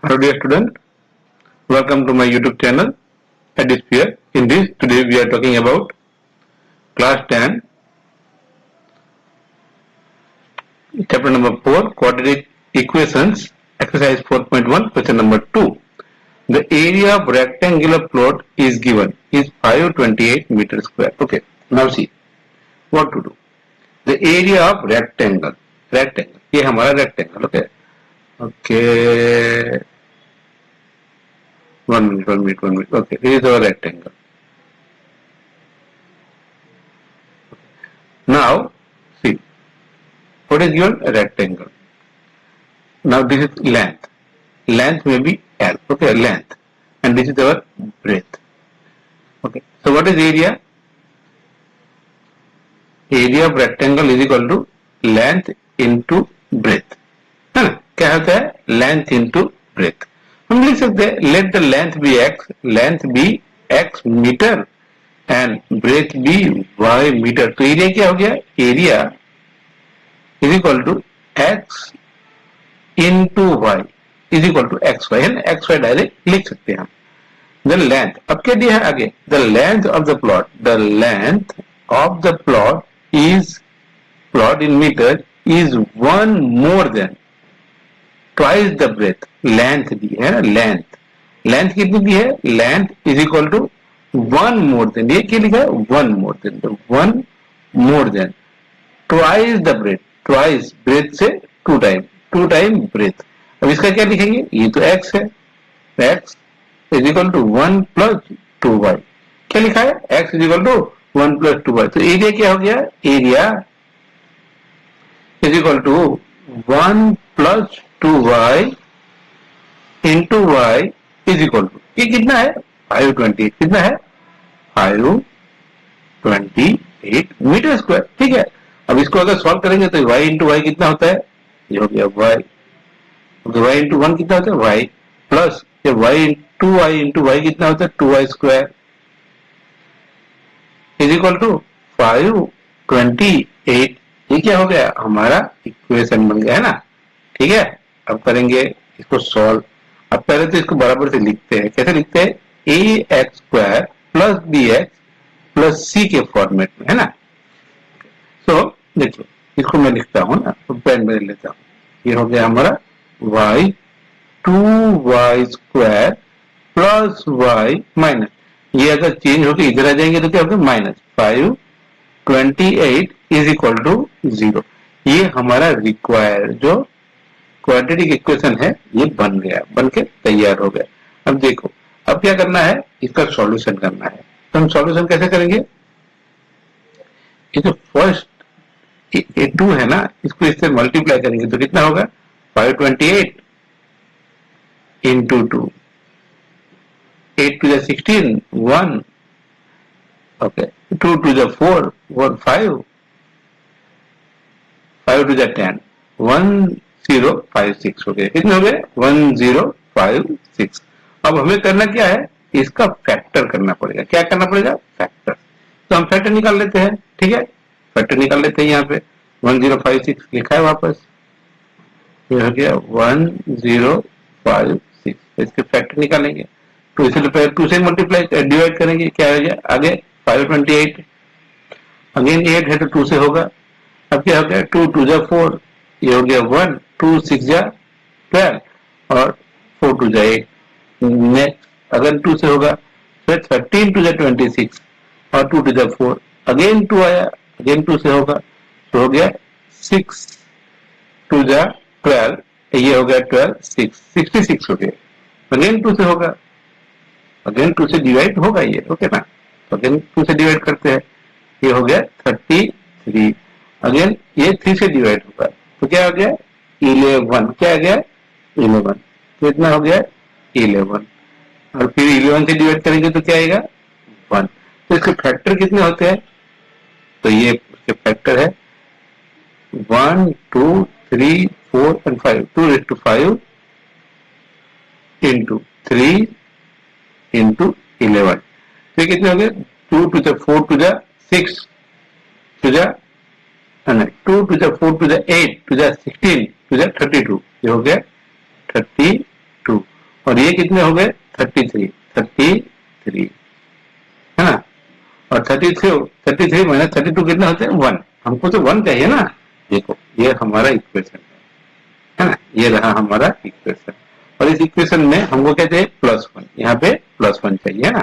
Hello dear student, welcome to my YouTube channel Edisphere. In this, today we are talking about class 10, chapter number 4, quadratic equations, exercise 4.1, question number 2. The area of rectangular plot is given is 528 meters square. Okay, now see what to do. The area of rectangle, ये हमारा rectangle. Okay. One minute. Okay, this is our rectangle. Now, see, what is given? A rectangle. Now this is length. Length may be L. Okay, length. And this is our breadth. Okay, so what is area? Area of rectangle is equal to length into breadth. है ना? क्या होता है? Length into breadth. हम लिख सकते हैं let the length be x, length be x metre and breadth be y metre. तो एरिया क्या हो गया? Area is equal to x into y is equal to x y, है ना? एक्स वाई डायरेक्ट लिख सकते हैं हम. द लेंथ, अब क्या दिया है आगे? The length of the plot, the length of the plot is, plot in metre is one more than twice the breadth. Length दी है ना, लेंथ कितनी दी है? Length is equal to one more than, ये क्या लिखा है? वन मोर देन, तो one more than twice the breadth, twice breadth से टू टाइम ब्रेथ. अब इसका क्या लिखेंगे? ये तो x है, x is equal to one plus two y. क्या लिखा है? x is equal to one plus two y. तो एरिया क्या हो गया? Area is equal to one plus two y into y is equal to, ये कितना है? 528. कितना है? 528 मीटर स्क्वायर. ठीक है, अब इसको अगर सॉल्व करेंगे तो y इंटू वाई कितना होता है? ये हो गया y. y इंटू वन कितना होता है? y plus y into y कितना होता है? 2y square is equal to 528. ये क्या हो गया? हमारा इक्वेशन बन गया, है ना? ठीक है, अब करेंगे इसको सॉल्व. अब पहले तो इसको बराबर से लिखते हैं. कैसे लिखते हैं? A X square plus B X plus C के फॉर्मेट में, है ना? तो देखिए इसको मैं लिखता हूं ना, तो पेन में लेता हूं. ये हो गया हमारा y 2y square plus y minus, ये अगर चेंज होकर इधर आ जाएंगे तो क्या होगा? Minus 528 is equal to 0. ये हमारा रिक्वायर्ड जो क्वाड्रेटिक इक्वेशन है ये बन गया, बन के तैयार हो गया. अब देखो, अब क्या करना है? इसका सॉल्यूशन करना है. तो हम सॉल्यूशन कैसे करेंगे? ये जो फर्स्ट ये 2 है ना, इसको इससे मल्टीप्लाई करेंगे तो कितना होगा? 528 into 2, 8 two 16 1, okay, 2 two 4 1 5, 5 two 10 1056 हो गए. कितने हो गए? 1056. अब हमें करना क्या है? इसका फैक्टर करना पड़ेगा. क्या करना पड़ेगा? फैक्टर. तो हम फैक्टर निकाल लेते हैं. ठीक है, फैक्टर निकाल लेते हैं. यहाँ पे 1056 लिखा है वापस, ये हो गया 1056. इसके फैक्टर निकालेंगे तो इसे पहले 2 से मल्टीप्लाई डिवाइड करेंगे. क्या हो गया? आगे 528, अगेन 8 है तो 2 से होगा. अब क्या हो गया? 2 टू 4, ये हो गया 1, 2 6 12 और 4 टू 8. नेक्स्ट अगर 2 से होगा फिर 13 टू 26 और 2 टू 4, अगेन 2 आया, अगेन 2 से होगा तो हो गया 6 टू 12, ये हो गया 12 6 66 हो गया. अगेन 2 से होगा, अगेन 2 से डिवाइड होगा ये, ओके ना? तो अगेन 2 से डिवाइड करते हैं, ये हो गया 33. अगेन ये 3 से डिवाइड होगा तो क्या हो गया? 11. क्या आ गया? 11. तो इतना हो गया 11. और फिर 11 से डिवाइड करेंगे तो क्या आएगा? 1. तो इसके फैक्टर कितने होते हैं? तो ये इसके फैक्टर है 1 2 3 4 एंड 5. 2:5 into 3 into 11. तो कितने हो गए? 2 two 4 two 6 two 2 to the 4 to the 8 to the 16 to the 32. ये हो गया 32. और ये कितने हो गए 33 है ना, और 33 माइनस 32 कितना होते हैं 1, हमको तो 1 चाहिए ना। देखो ये हमारा इक्वेशन है ना, ये रहा हमारा इक्वेशन, और इस इक्वेशन में हमको कहते हैं +1, यहाँ पे +1 चाहिए ना,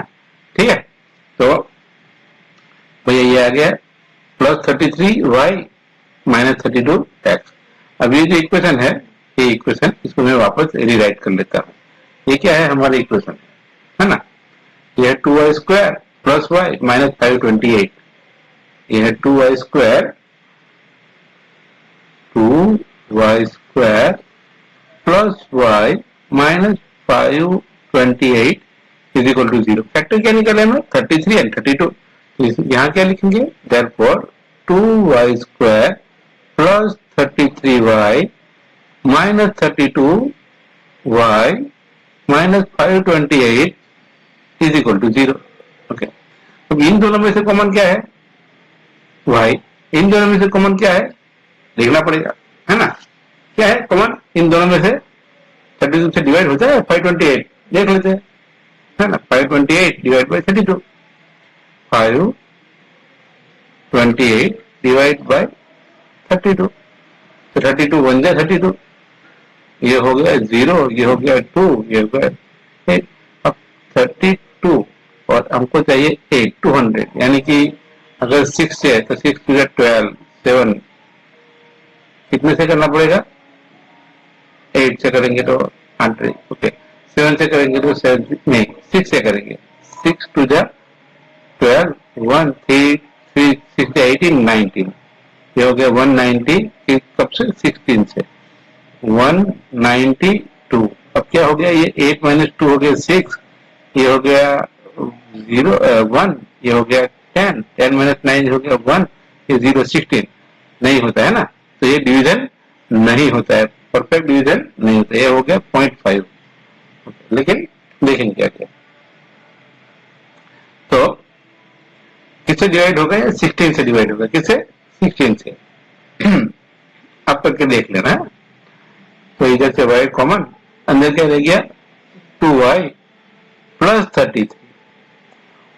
ठीक है। तो भैया ये आ गया +33y -32x। अब ये जो इक्वेशन है, ये इक्वेशन इसको मैं वापस रीराइट कर लेता हूँ। ये क्या है हमारा इक्वेशन है ना, ये है 2y square plus y minus 528, ये है 2y square plus y minus 528 is equal to 0। Factor क्या निकला हमें 33 एंड 32, यहाँ क्या लिखेंगे, therefore 2y square plus 33y minus 32y minus 528 is equal to 0। Okay, अब इन दोनों में से कॉमन क्या है y, इन दोनों में से कॉमन क्या है देखना पड़ेगा, है ना। क्या है कॉमन इन दोनों में से, 32 से डिवाइड होता है 528, देख लेते हैं, है ना। 528 डिवाइड बाई 32, 528 डिवाइड बाई 32, तो 32 बन जाए 32, ये हो गया 0, ये हो गया 2, ये हो गया 8। अब 32 और हमको चाहिए 8, 200, यानी कि अगर 6 से है तो 6 टू 12, 7 कितने से करना पड़ेगा, 8 से करेंगे तो 100, ओके, 7 से करेंगे तो 7 नहीं 6 से करेंगे, 6 टू 12, 1 3 3 6 18 19, ये हो गया 190, कब से 16 से 192। अब क्या हो गया, ये 8 माइनस 2 हो गया 6, ये हो गया 1, ये हो गया 10, 10 माइनस 9 हो गया 1, ये 0 16 नहीं होता है ना, तो ये डिवीजन नहीं होता है, परफेक्ट डिवीजन नहीं होता, ये हो गया 0.5। लेकिन देखेंगे क्या क्या, तो किससे डिवाइड होगा, 16 से डिवाइड होगा, किससे 16 से। आप करके देख लेना, तो इधर से y कॉमन, अंदर क्या रह गया 2y प्लस 33,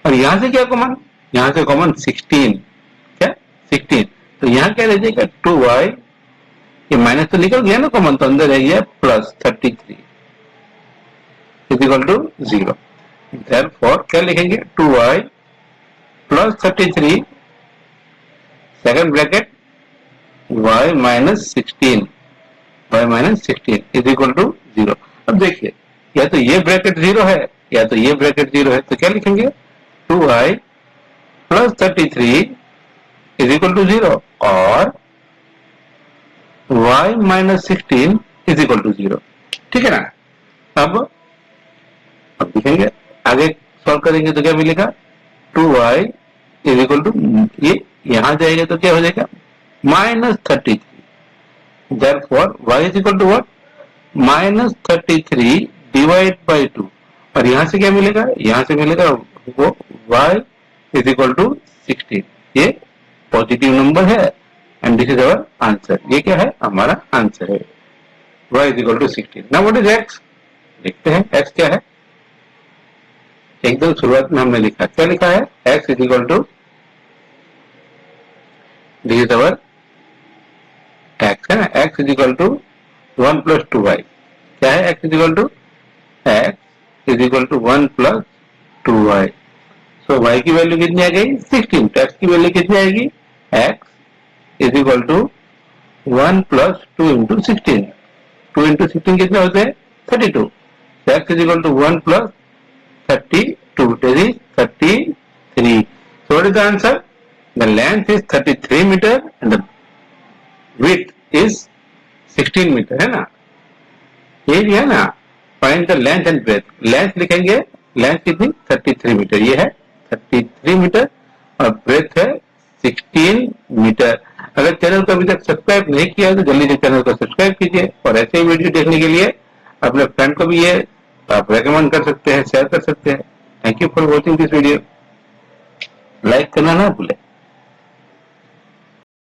और यहां से क्या कॉमन, यहां से कॉमन 16, क्या 16, तो यहां क्या रह जाएगा 2y, ये माइनस तो निकल गया ना कॉमन, तो अंदर रह गया plus 33 is equal to 0। Therefore क्या लिखेंगे 2y plus 33 second bracket y minus 16 is equal to 0। अब देखिए, या तो ये ब्रैकेट 0 है या तो ये ब्रैकेट 0 है, तो क्या लिखेंगे 2y plus 33 is equal to 0 और y minus 16 is equal to 0, ठीक है ना। अब लिखेंगे, आगे सॉल्व करेंगे तो क्या मिलेगा 2y इज इक्वल टू, ये यहां जाएगा तो क्या हो जाएगा minus 33, therefore y is equal to what minus 33 divide by 2, और यहां से क्या मिलेगा, यहां से मिलेगा वो y इज इक्वल टू 16, ये पॉजिटिव नंबर है and this is our answer. ये क्या है हमारा आंसर है, y is equal to 16। Now what is x, देखते हैं x क्या है। एकदम शुरुआत में हमने लिखा, क्या लिखा है x is equal to, this is our x है ना, x is equal to 1 plus 2y, क्या है x is equal to, x is equal to 1 plus 2y, so y की वैल्यू कितनी आ गई 16, तो x की वैल्यू कितनी आएगी, x is equal to 1 plus 2 into 16, 2 into 16 कितने होते हैं 32, x is equal to 1 plus 32, that is 33. So what is the answer? The length is 33 meter and the width is 16 meter, है ना। ये भी है ना, find the length and breadth, length लिखेंगे, length कितनी 33 मीटर, ये है 33 मीटर और breadth है 16 मीटर। अगर चैनल को अभी तक सब्सक्राइब नहीं किया है तो जल्दी से चैनल को सब्सक्राइब कीजिए, और ऐसे ही वीडियो देखने के लिए अपने फ्रेंड को भी ये आप रेकमेंड कर सकते हैं, शेयर कर सकते हैं। Thank you for watching this video, like करना ना भूलें।